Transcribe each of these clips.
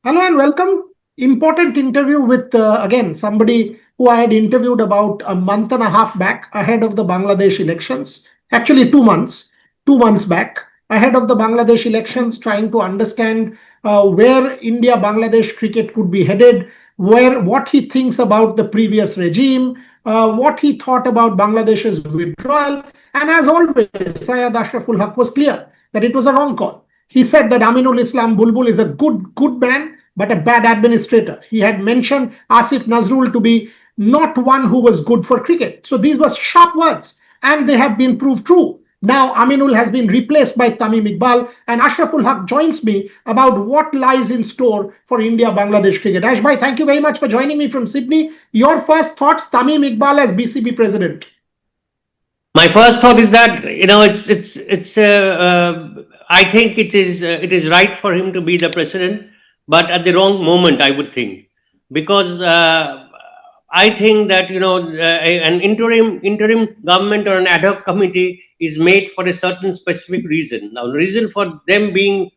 Hello and welcome. Important interview with again somebody who I had interviewed about a month and a half back ahead of the Bangladesh elections. Actually, 2 months back ahead of the Bangladesh elections, trying to understand where India Bangladesh cricket could be headed, where what he thinks about the previous regime, what he thought about Bangladesh's withdrawal, and as always, Syed Ashraful Haque was clear that it was a wrong call. He said that Aminul Islam Bulbul is a good man, but a bad administrator. He had mentioned Asif Nazrul to be not one who was good for cricket. So these were sharp words, and they have been proved true. Now Aminul has been replaced by Tamim Iqbal, and Ashraful Haque joins me about what lies in store for India-Bangladesh cricket. Ashbhai, thank you very much for joining me from Sydney. Your first thoughts, Tamim Iqbal as BCB President. My first thought is that I think it is right for him to be the president, but at the wrong moment, I would think, because I think that an interim government or an ad hoc committee is made for a certain specific reason. Now, the reason for them being,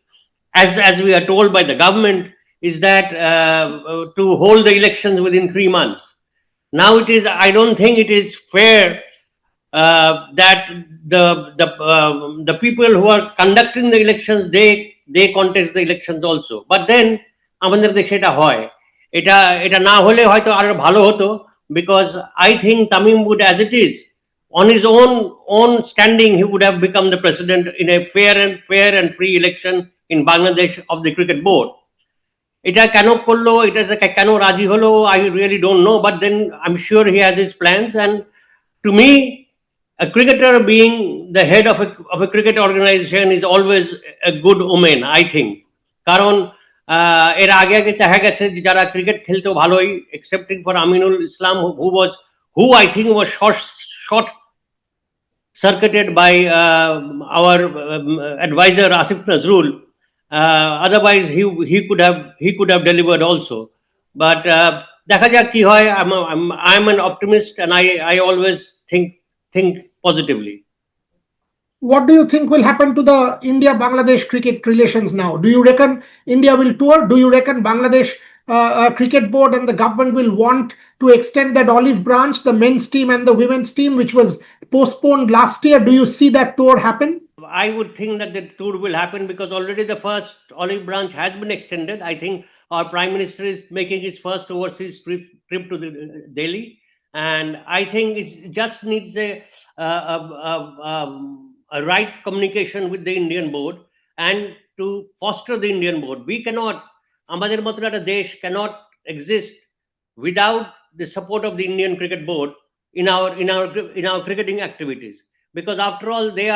as we are told by the government, is that to hold the elections within 3 months. Now, I don't think it is fair that the people who are conducting the elections, they contest the elections also. But then আমাদের দেশে এটা হয়, এটা না হলে হয়তো আরো ভালো হতো, because I think Tamim would, as it is, on his own standing, he would have become the president in a fair and free election in Bangladesh of the cricket board. এটা কেন করলো, এটা কেন রাজি হলো, I really don't know, but then I'm sure he has his plans. And to me, a cricketer being the head of a cricket organization is always a good omen, I think. কারণ এর আগে দেখা গেছে যে যারা cricket খেলতো ভালোই, excepting for Aminul Islam, who I think was short circuited by our advisor Asif Nazrul. Otherwise he could have delivered also. But দেখা যাক কি হয়. I'm an optimist, and I always think positively. What do you think will happen to the India-Bangladesh cricket relations now? Do you reckon India will tour? Do you reckon Bangladesh cricket board and the government will want to extend that olive branch, the men's team and the women's team, which was postponed last year? Do you see that tour happen? I would think that the tour will happen because already the first olive branch has been extended. I think our Prime Minister is making his first overseas trip to Delhi, and I think it just needs a right communication with the Indian board and to foster the Indian board. We cannot, আমাদের মতো একটা দেশ cannot exist without the support of the Indian cricket board in our cricketing activities, because after all they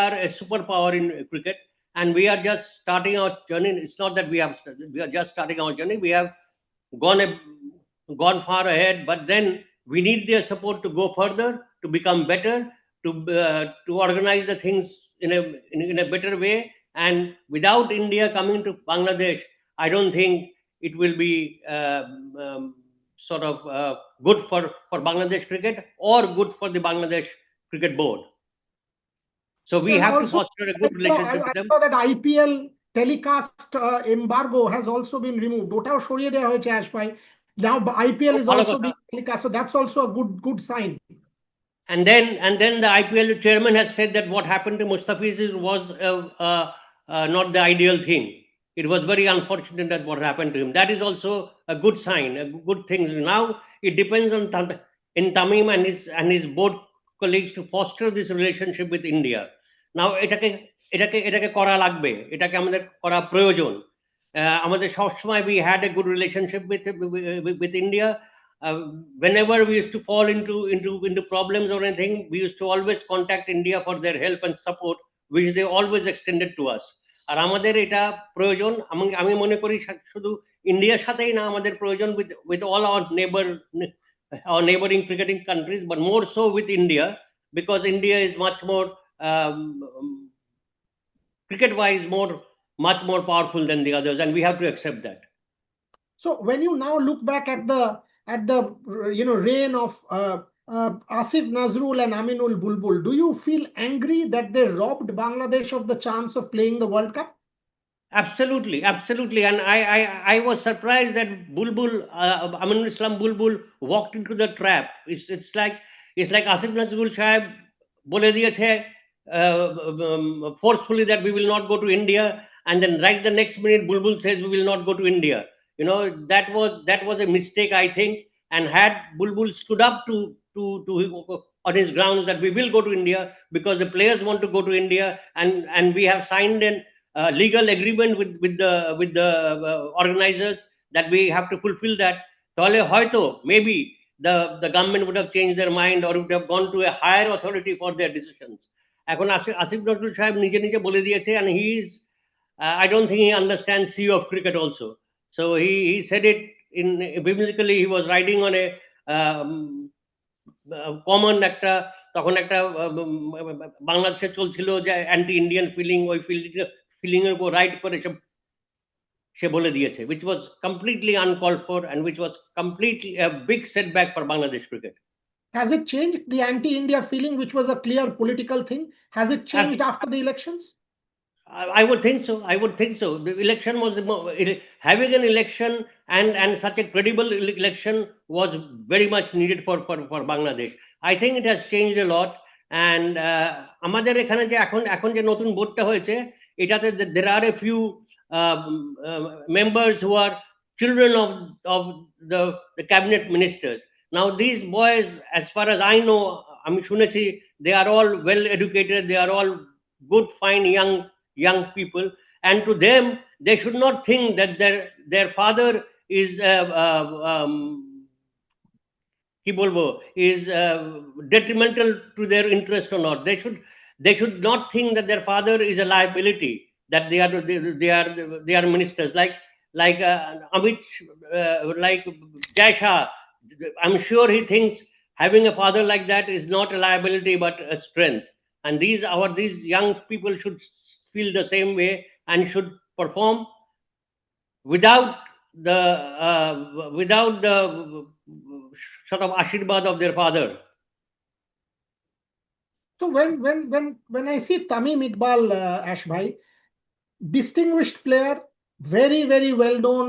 are a superpower in cricket, and we are just starting our journey. It's not that we are just starting our journey. We have gone far ahead, but then we need their support to go further, to become better, to organize the things in a better way. And without India coming to Bangladesh, I don't think it will be sort of good for Bangladesh cricket or good for the Bangladesh cricket board. So we have to foster a good relationship with them. I saw that IPL telecast embargo has also been removed. ওটাও সরিয়ে দেওয়া হয়েছে Ashbhai. Now IPL is also being telecast, so that's also a good sign. And then the IPL chairman has said that what happened to Mustafiz was not the ideal thing. It was very unfortunate that what happened to him. That is also a good sign, a good thing. Now it depends on Tamim and his board colleagues to foster this relationship with India. Now এটাকে করা লাগবে, এটাকে আমাদের করা প্রয়োজন. আমাদের সবসময় we had a good relationship with India. Whenever we used to fall into problems or anything, we used to always contact India for their help and support, which they always extended to us. আর আমাদের এটা প্রয়োজন, আমি মনে করি শুধু ইন্ডিয়ার সাথেই না, আমাদের প্রয়োজন with all our neighboring cricketing countries, but more so with India, because India is much more cricket wise much more powerful than the others, and we have to accept that. So when you now look back at the reign of Asif Nazrul and Aminul Bulbul, do you feel angry that they robbed Bangladesh of the chance of playing the World Cup? Absolutely, absolutely. And I was surprised that Bulbul, Aminul Islam Bulbul walked into the trap. It's like Asif Nazrul Shahib bole diyeche forcefully that we will not go to India, and then right the next minute Bulbul says we will not go to India. That was a mistake, I think. And had Bulbul stood up to on his grounds that we will go to India because the players want to go to India, and we have signed an legal agreement with the organizers that we have to fulfill that, তাহলে হয়তো maybe the government would have changed their mind or would have gone to a higher authority for their decisions. এখন আসিফ নজরুল সাহেব নিজে নিজে বলে দিয়েছে, and he is I don't think he understands CEO of cricket also. So he said it in whimsically. He was riding on a um, common একটা, তখন একটা বাংলাদেশে চলছিল যে অ্যান্টি ইন্ডিয়ান ফিলিং, ওই ফিলিং এর উপর রাইড করে সে বলে দিয়েছে, which was completely uncalled for and which was completely a big setback for Bangladesh cricket. Has it changed the anti-India feeling, which was a clear political thing? Has it changed after the elections? I would think so. I would think so. The election was having an election and such a credible election was very much needed for Bangladesh. I think it has changed a lot. And আমাদের এখানে যে এখন যে নতুন বোর্ডটা হয়েছে, এটাতে there are a few members who are children of the cabinet ministers. Now these boys, as far as I know, আমি শুনেছি, they are all well educated. They are all good, fine young people, and to them they should not think that their father is কি বলবো, is detrimental to their interest or not. They should not think that their father is a liability, that they are ministers like Amit, like Jai Shah. I'm sure he thinks having a father like that is not a liability but a strength. And these young people should feel the same way and should perform without the sort of ashirwad of their father. So when I see Tamim Iqbal, Ash bhai, distinguished player, very well known,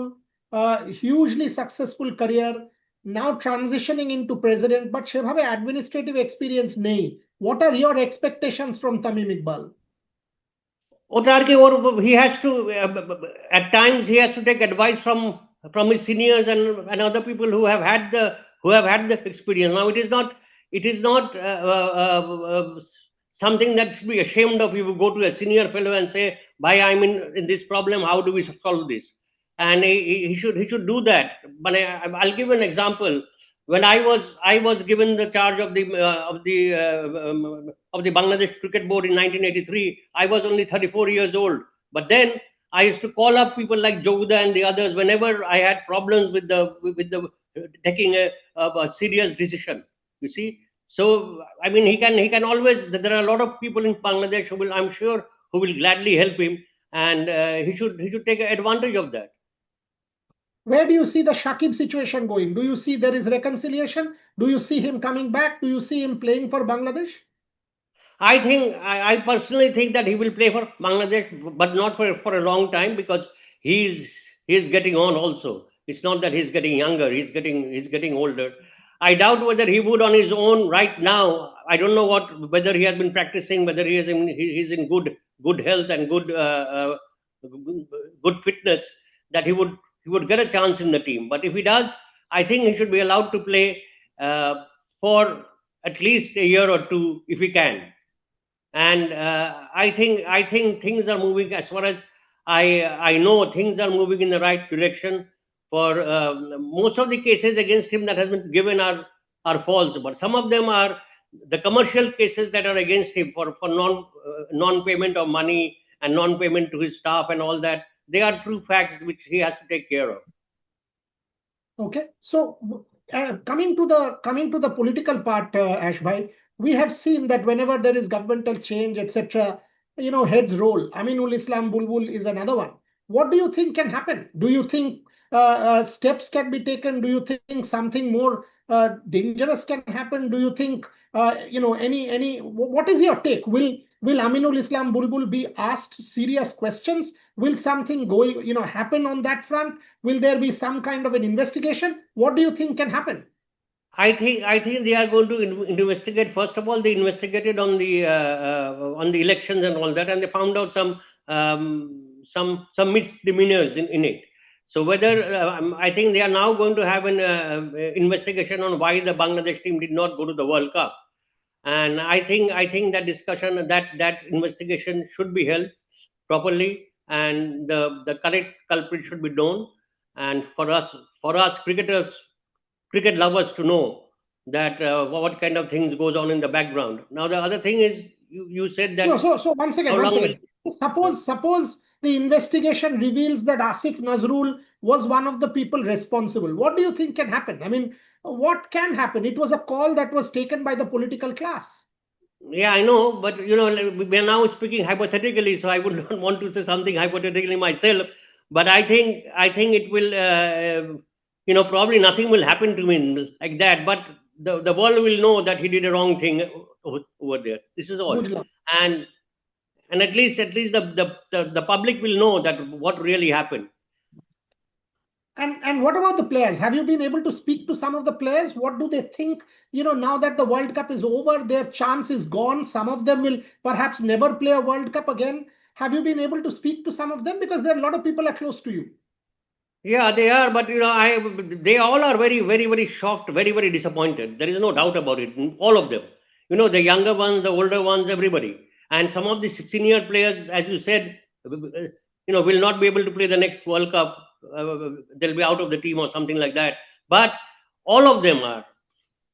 hugely successful career, now transitioning into president, but সেভাবে administrative experience নেই. What are your expectations from Tamim Iqbal? ওটা আর কি, he has to at times he has to take advice from his seniors and other people who have had the experience. Now it is not something that should be ashamed of. You go to a senior fellow and say, "Bhai, I'm in this problem. How do we solve this?" And he should do that. But I'll give an example. When I was given the charge of the Bangladesh Cricket Board in 1983, I was only 34 years old. But then I used to call up people like Jowda and the others whenever I had problems with the taking a serious decision. You see, so I mean he can always. There are a lot of people in Bangladesh who will, I'm sure, who will gladly help him, and he should take advantage of that. Where do you see the Shakib situation going? Do you see there is reconciliation? Do you see him coming back? Do you see him playing for Bangladesh? I personally think that he will play for Bangladesh, but not for a long time, because he's getting on also. It's not that he's getting younger; he's getting older. I doubt whether he would on his own right now. I don't know whether he has been practicing, whether he's in good health and good fitness, that he would get a chance in the team. But if he does, I think he should be allowed to play for at least a year or two if he can. And I think things are moving, as far as I know, things are moving in the right direction. For most of the cases against him that has been given are false, but some of them are the commercial cases that are against him for non-payment of money and non-payment to his staff and all that. They are true facts which he has to take care of. Okay, so coming to the political part, Ash bhai, we have seen that whenever there is governmental change, etc., heads roll. Aminul Islam Bulbul is another one. What do you think can happen? Do you think steps can be taken? Do you think something more dangerous can happen? Do you think any? What is your take? Will Aminul Islam Bulbul be asked serious questions? Will something happen on that front? Will there be some kind of an investigation? What do you think can happen? I think they are going to investigate. First of all, they investigated on the elections and all that, and they found out some misdemeanors in it. So whether I think they are now going to have an investigation on why the Bangladesh team did not go to the World Cup, and I think that discussion, that investigation should be held properly, and the correct culprit should be known, and for us cricket lovers to know that what kind of things goes on in the background. Now the other thing is, you said No, that so once how again, once long will. again, suppose the investigation reveals that Asif Nazrul was one of the people responsible. What do you think can happen? I mean, what can happen? It was a call that was taken by the political class. Yeah, I know, but like, we are now speaking hypothetically, so I would not want to say something hypothetically myself. But I think it will, probably nothing will happen to me like that. But the world will know that he did a wrong thing over there. This is all, Good luck. and at least the public will know that what really happened. And what about the players? Have you been able to speak to some of the players? What do they think? Now that the World Cup is over, their chance is gone. Some of them will perhaps never play a World Cup again. Have you been able to speak to some of them? Because there are a lot of people are close to you. Yeah, they are, but they all are very, very, very shocked, very, very disappointed. There is no doubt about it. All of them, the younger ones, the older ones, everybody, and some of the senior players, as you said, will not be able to play the next World Cup. They'll be out of the team or something like that. But all of them are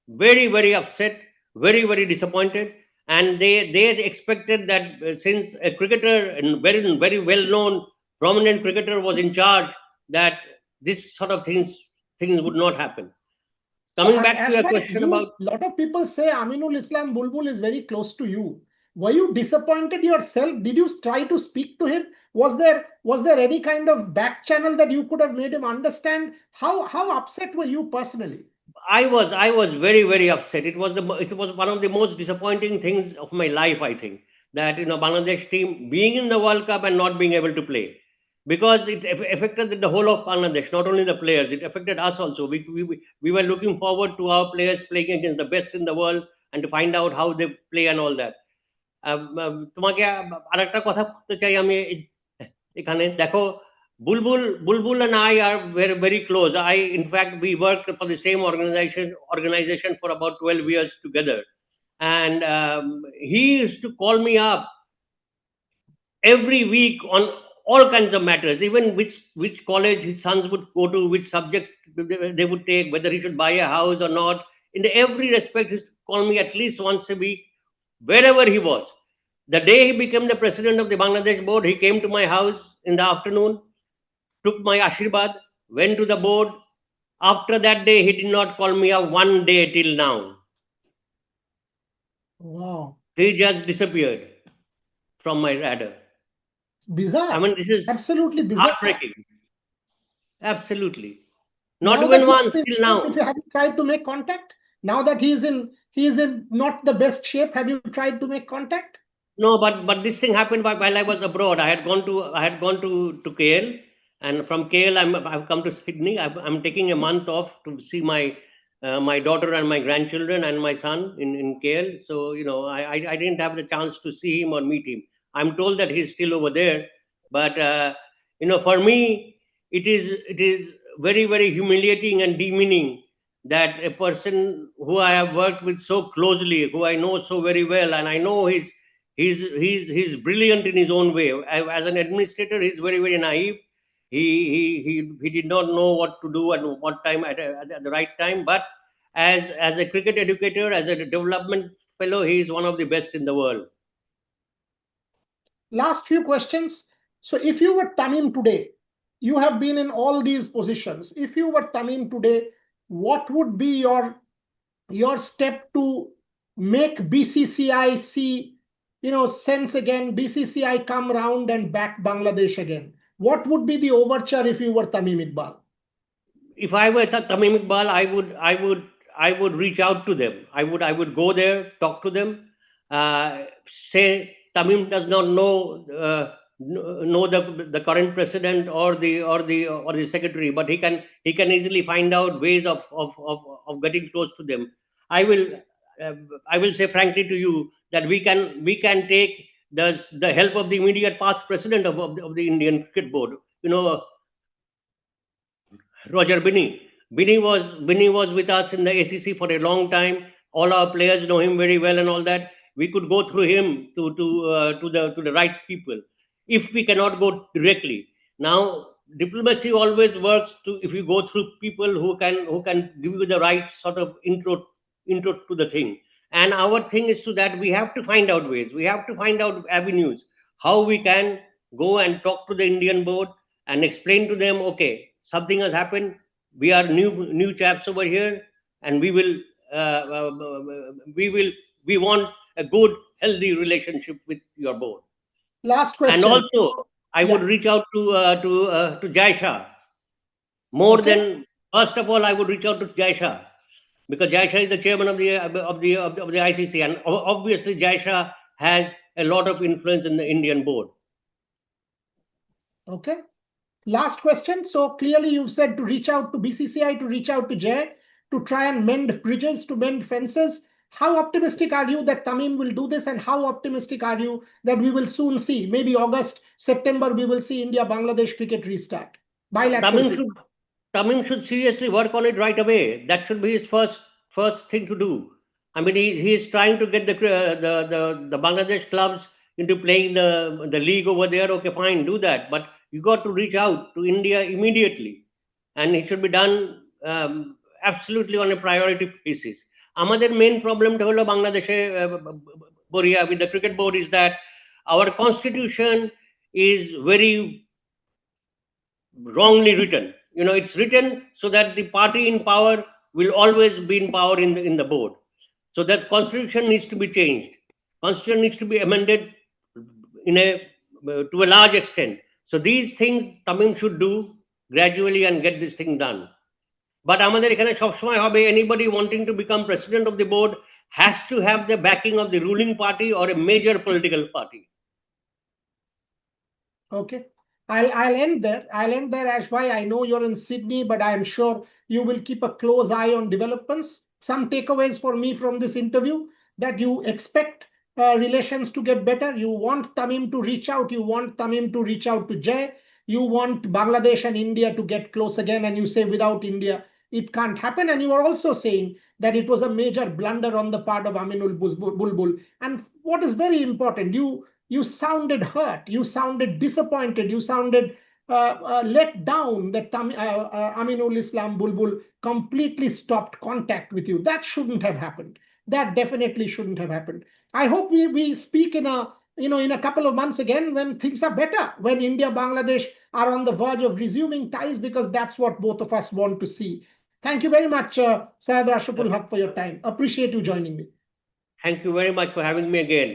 very, very upset, very, very disappointed, and they expected that since a cricketer, and very, very well known, prominent cricketer was in charge, that this sort of things would not happen. So, Coming back to your Ashbhai, question about. a lot of people say Aminul Islam Bulbul is very close to you. Were you disappointed yourself? Did you try to speak to him? Was there any kind of back channel that you could have made him understand? How upset were you personally? I was very, very upset. It was one of the most disappointing things of my life. I think that Bangladesh team being in the World Cup and not being able to play, because it affected the whole of Bangladesh, not only the players. It affected us also. We were looking forward to our players playing against the best in the world and to find out how they play and all that. তোমাকে আরেকটা কথা বলতে চাই আমি এখানে দেখো, Bulbul and I are very, very close. In fact, we worked for the same organization for about 12 years together, and he used to call me up every week on all kinds of matters, even which college his sons would go to, which subjects they would take, whether he should buy a house or not. In every respect, he used to call me at least once a week, wherever he was. The day he became the president of the Bangladesh board, he came to my house in the afternoon, took my Ashirwad, went to the board. After that day, he did not call me up one day till now. Wow. He just disappeared from my radar. Bizarre. I mean, this is Absolutely bizarre. heartbreaking. Absolutely. Not Now even that once till now. if you haven't tried to make contact, now that he is in not the best shape, have you tried to make contact? No, but this thing happened while I was abroad. I had gone to KL, and from KL I've come to Sydney. I'm taking a month off to see my daughter and my grandchildren and my son in KL. So I didn't have the chance to see him or meet him. I'm told that he's still over there, but for me it is very, very humiliating and demeaning that a person who I have worked with so closely, who I know so very well, and I know he's brilliant in his own way. As an administrator, he's very, very naive. He did not know what to do at what time at the right time. But as a cricket educator, as a development fellow, he is one of the best in the world. Last few questions. So if you were Tamim today, you have been in all these positions. If you were Tamim today, what would be your step to make BCCI see sense again, BCCI come round and back Bangladesh again? What would be the overture if you were Tamim Iqbal? If I were Tamim Iqbal, I would reach out to them. I would go there, talk to them, say Tamim does not know the current president or the secretary, but he can easily find out ways of getting close to them. I will uh, I will say frankly to you that we can take the help of the immediate past president of the Indian Cricket Board. Roger Binney. Binney was with us in the ACC for a long time. All our players know him very well and all that. We could go through him to the right people. If we cannot go directly, now diplomacy always works to if you go through people who can give you the right sort of intro to the thing. And our thing is to that we have to find out ways. We have to find out avenues how we can go and talk to the Indian board and explain to them, okay, something has happened. We are new chaps over here, and we will we want a good, healthy relationship with your board. Last And question. also, I would Yeah. reach out to Jai Shah more Okay. than first of all. I would reach out to Jai Shah because Jai Shah is the chairman of the ICC, and obviously Jai Shah has a lot of influence in the Indian board. Okay. Last question. So clearly you've said to reach out to BCCI, to reach out to Jay, to try and mend bridges, to mend fences. How optimistic are you that Tamim will do this? And how optimistic are you that we will soon see, maybe August, September, we will see India-Bangladesh cricket restart? Bilateral Tamim cricket. should Tamim should seriously work on it right away. That should be his first thing to do. I mean, he is trying to get the Bangladesh clubs into playing the league over there. Okay, fine, do that. But you got to reach out to India immediately, and it should be done absolutely on a priority basis. আমাদের main problem হলো বাংলাদেশে Boria with the cricket board is that our constitution is very wrongly written. It's written so that the party in power will always be in power in the board. So that constitution needs to be changed. Constitution needs to be amended in a to a large extent. So these things Tamim should do gradually and get this thing done. But আমাদের এখানে সবসময় হবে anybody wanting to become president of the board has to have the backing of the ruling party or a major political party. Okay. I'll end there. I'll end there, Ashbhai. I know you're in Sydney, but I am sure you will keep a close eye on developments. Some takeaways for me from this interview that you expect relations to get better. You want Tamim to reach out. You want Tamim to reach out to Jay. You want Bangladesh and India to get close again. And you say without India, it can't happen. And you are also saying that it was a major blunder on the part of Aminul Bulbul. And what is very important, you sounded hurt, you sounded disappointed, you sounded let down that Aminul Islam Bulbul completely stopped contact with you. That shouldn't have happened. That definitely shouldn't have happened. I hope we speak in a couple of months again when things are better, when India, Bangladesh are on the verge of resuming ties, because that's what both of us want to see. Thank you very much, Syed Ashraful Haque, for your time. Appreciate you joining me. Thank you very much for having me again.